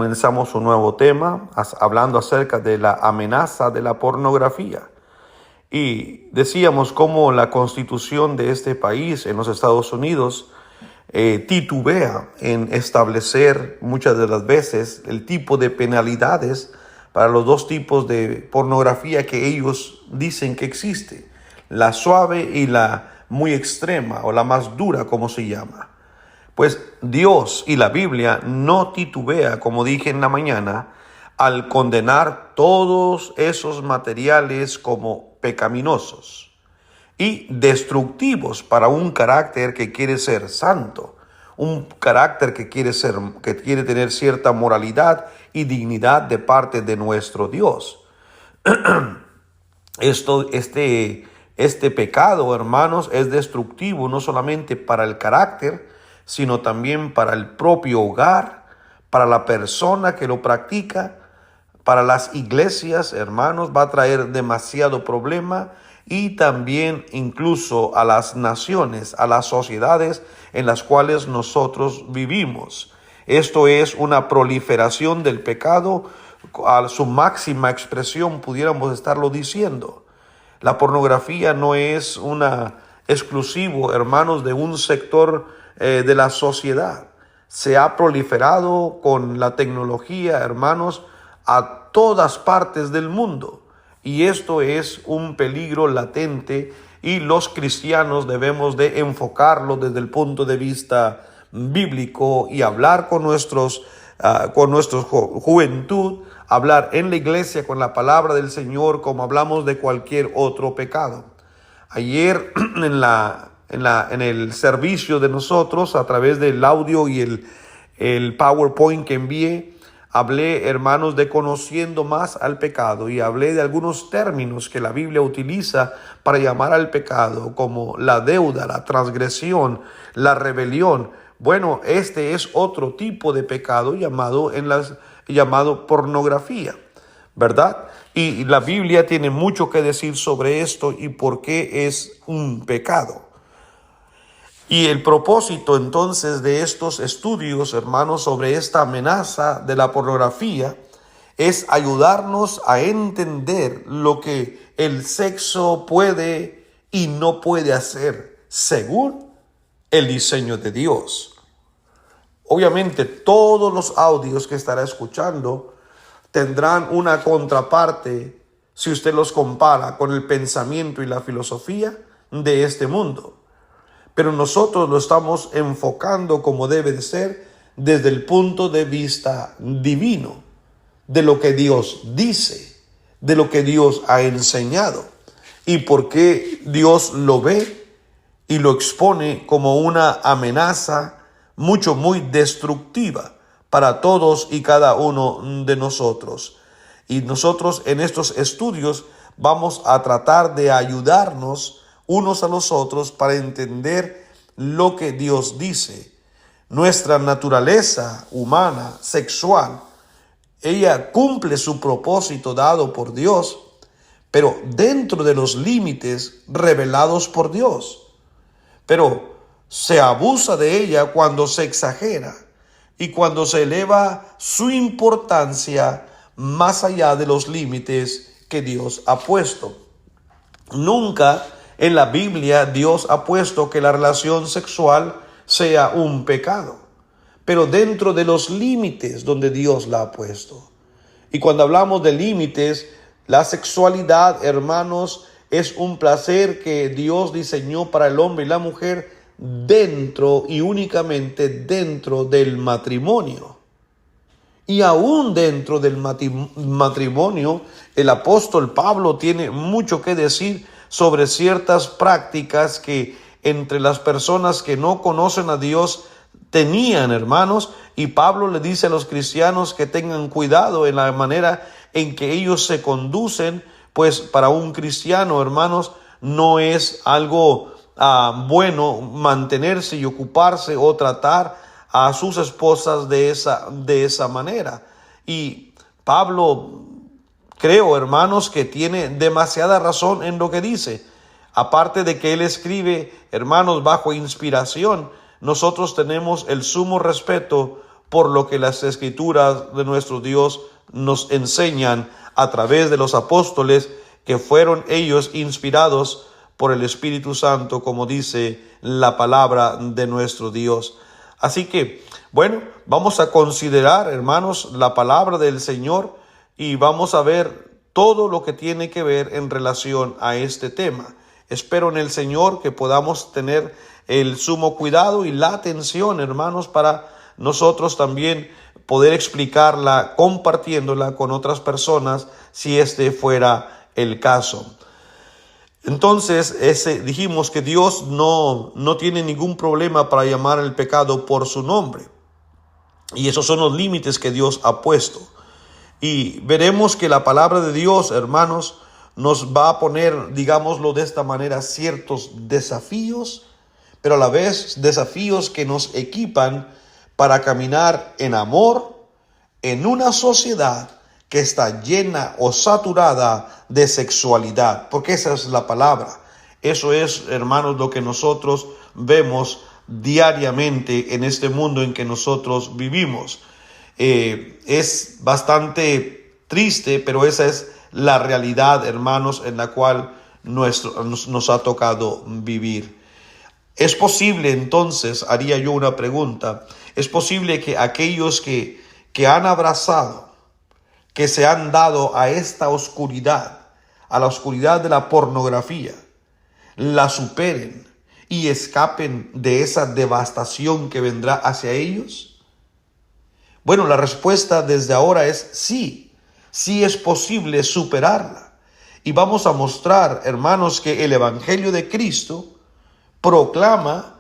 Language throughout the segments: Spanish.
comenzamos un nuevo tema hablando acerca de la amenaza de la pornografía. Y decíamos cómo la constitución de este país en los Estados Unidos titubea en establecer muchas de las veces el tipo de penalidades para los dos tipos de pornografía que ellos dicen que existe, la suave y la muy extrema o la más dura, como se llama. Pues Dios y la Biblia no titubea, como dije en la mañana, al condenar todos esos materiales como pecaminosos y destructivos para un carácter que quiere ser santo, un carácter que quiere tener cierta moralidad y dignidad de parte de nuestro Dios. Este pecado, hermanos, es destructivo no solamente para el carácter, sino también para el propio hogar, para la persona que lo practica, para las iglesias, hermanos, va a traer demasiado problema, y también incluso a las naciones, a las sociedades en las cuales nosotros vivimos. Esto es una proliferación del pecado a su máxima expresión, pudiéramos estarlo diciendo. La pornografía no es exclusivo, hermanos, de un sector de la sociedad. Se ha proliferado con la tecnología, hermanos, a todas partes del mundo. Y esto es un peligro latente, y los cristianos debemos de enfocarlo desde el punto de vista bíblico y hablar con nuestra juventud, hablar en la iglesia con la palabra del Señor como hablamos de cualquier otro pecado. Ayer en el servicio de nosotros, a través del audio y el PowerPoint que envié, hablé, hermanos, de conociendo más al pecado, y hablé de algunos términos que la Biblia utiliza para llamar al pecado, como la deuda, la transgresión, la rebelión. Bueno, este es otro tipo de pecado llamado pornografía, ¿verdad? Y la Biblia tiene mucho que decir sobre esto y por qué es un pecado. Y el propósito entonces de estos estudios, hermanos, sobre esta amenaza de la pornografía es ayudarnos a entender lo que el sexo puede y no puede hacer según el diseño de Dios. Obviamente todos los audios que estará escuchando tendrán una contraparte si usted los compara con el pensamiento y la filosofía de este mundo. Pero nosotros lo estamos enfocando como debe de ser desde el punto de vista divino, de lo que Dios dice, de lo que Dios ha enseñado, y por qué Dios lo ve y lo expone como una amenaza muy destructiva para todos y cada uno de nosotros. Y nosotros en estos estudios vamos a tratar de ayudarnos unos a los otros para entender lo que Dios dice. Nuestra naturaleza humana, sexual, ella cumple su propósito dado por Dios, pero dentro de los límites revelados por Dios. Pero se abusa de ella cuando se exagera y cuando se eleva su importancia más allá de los límites que Dios ha puesto. Nunca en la Biblia Dios ha puesto que la relación sexual sea un pecado, pero dentro de los límites donde Dios la ha puesto. Y cuando hablamos de límites, la sexualidad, hermanos, es un placer que Dios diseñó para el hombre y la mujer dentro y únicamente dentro del matrimonio. Y aún dentro del matrimonio, el apóstol Pablo tiene mucho que decir sobre ciertas prácticas que entre las personas que no conocen a Dios tenían, hermanos, y Pablo le dice a los cristianos que tengan cuidado en la manera en que ellos se conducen, pues para un cristiano, hermanos, no es algo bueno mantenerse y ocuparse o tratar a sus esposas de esa manera. Y Pablo, creo, hermanos, que tiene demasiada razón en lo que dice. Aparte de que él escribe, hermanos, bajo inspiración, nosotros tenemos el sumo respeto por lo que las escrituras de nuestro Dios nos enseñan a través de los apóstoles, que fueron ellos inspirados por el Espíritu Santo, como dice la palabra de nuestro Dios. Así que, bueno, vamos a considerar, hermanos, la palabra del Señor y vamos a ver todo lo que tiene que ver en relación a este tema. Espero en el Señor que podamos tener el sumo cuidado y la atención, hermanos, para nosotros también poder explicarla, compartiéndola con otras personas, si este fuera el caso. Entonces, dijimos que Dios no tiene ningún problema para llamar el pecado por su nombre. Y esos son los límites que Dios ha puesto. Y veremos que la palabra de Dios, hermanos, nos va a poner, digámoslo de esta manera, ciertos desafíos, pero a la vez desafíos que nos equipan para caminar en amor en una sociedad que está llena o saturada de sexualidad, porque esa es la palabra. Eso es, hermanos, lo que nosotros vemos diariamente en este mundo en que nosotros vivimos. Es bastante triste, pero esa es la realidad, hermanos, en la cual nos ha tocado vivir. Es posible, entonces, haría yo una pregunta, es posible que aquellos que han abrazado, que se han dado a esta oscuridad, a la oscuridad de la pornografía, la superen y escapen de esa devastación que vendrá hacia ellos? Bueno, la respuesta desde ahora es sí, sí es posible superarla. Y vamos a mostrar, hermanos, que el Evangelio de Cristo proclama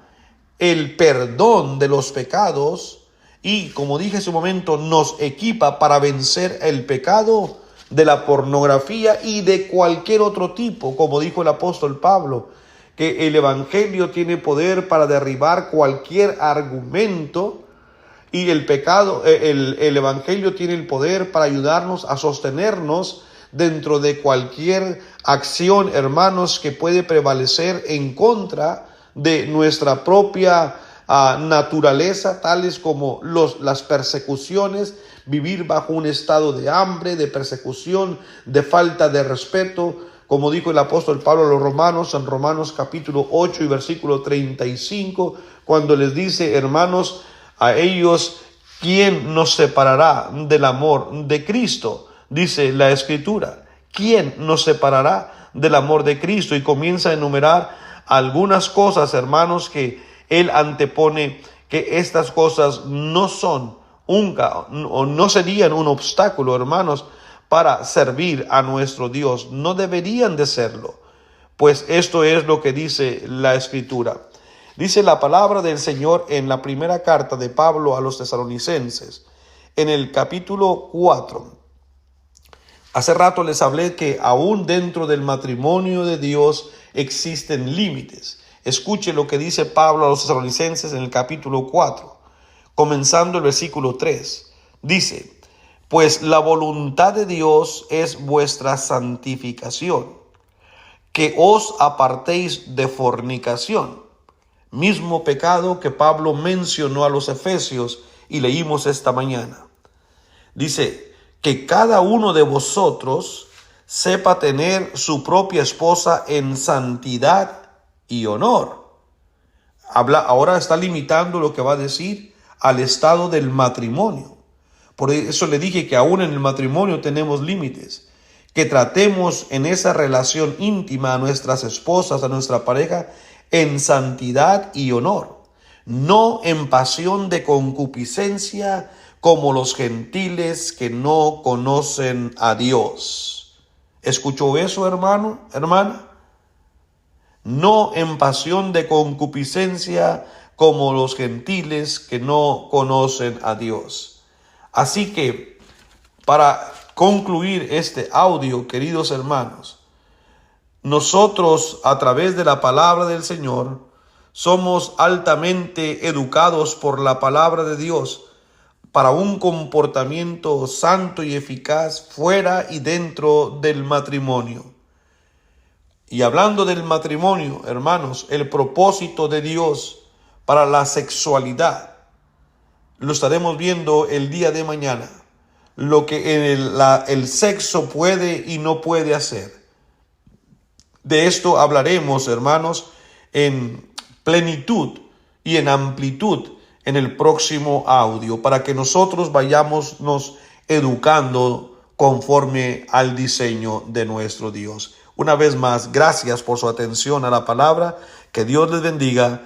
el perdón de los pecados y, como dije hace un momento, nos equipa para vencer el pecado de la pornografía y de cualquier otro tipo, como dijo el apóstol Pablo, que el Evangelio tiene poder para derribar cualquier argumento. Y el pecado, el Evangelio tiene el poder para ayudarnos a sostenernos dentro de cualquier acción, hermanos, que puede prevalecer en contra de nuestra propia naturaleza, tales como las persecuciones, vivir bajo un estado de hambre, de persecución, de falta de respeto, como dijo el apóstol Pablo a los romanos, en Romanos capítulo 8 y versículo 35, cuando les dice, hermanos, a ellos, ¿quién nos separará del amor de Cristo? Dice la Escritura, ¿quién nos separará del amor de Cristo? Y comienza a enumerar algunas cosas, hermanos, que él antepone, que estas cosas no son o no serían un obstáculo, hermanos, para servir a nuestro Dios. No deberían de serlo, pues esto es lo que dice la Escritura. Dice la palabra del Señor en la primera carta de Pablo a los tesalonicenses, en el capítulo 4. Hace rato les hablé que aún dentro del matrimonio de Dios existen límites. Escuche lo que dice Pablo a los tesalonicenses en el capítulo 4, comenzando el versículo 3. Dice, pues la voluntad de Dios es vuestra santificación, que os apartéis de fornicación. Mismo pecado que Pablo mencionó a los efesios y leímos esta mañana. Dice, que cada uno de vosotros sepa tener su propia esposa en santidad y honor. Ahora está limitando lo que va a decir al estado del matrimonio. Por eso le dije que aún en el matrimonio tenemos límites. Que tratemos en esa relación íntima a nuestras esposas, a nuestra pareja, en santidad y honor, no en pasión de concupiscencia como los gentiles que no conocen a Dios. ¿Escuchó eso, hermano, hermana? No en pasión de concupiscencia como los gentiles que no conocen a Dios. Así que, para concluir este audio, queridos hermanos, nosotros, a través de la palabra del Señor, somos altamente educados por la palabra de Dios para un comportamiento santo y eficaz fuera y dentro del matrimonio. Y hablando del matrimonio, hermanos, el propósito de Dios para la sexualidad lo estaremos viendo el día de mañana. Lo que el sexo puede y no puede hacer. De esto hablaremos, hermanos, en plenitud y en amplitud en el próximo audio, para que nosotros vayamos nos educando conforme al diseño de nuestro Dios. Una vez más, gracias por su atención a la palabra. Que Dios les bendiga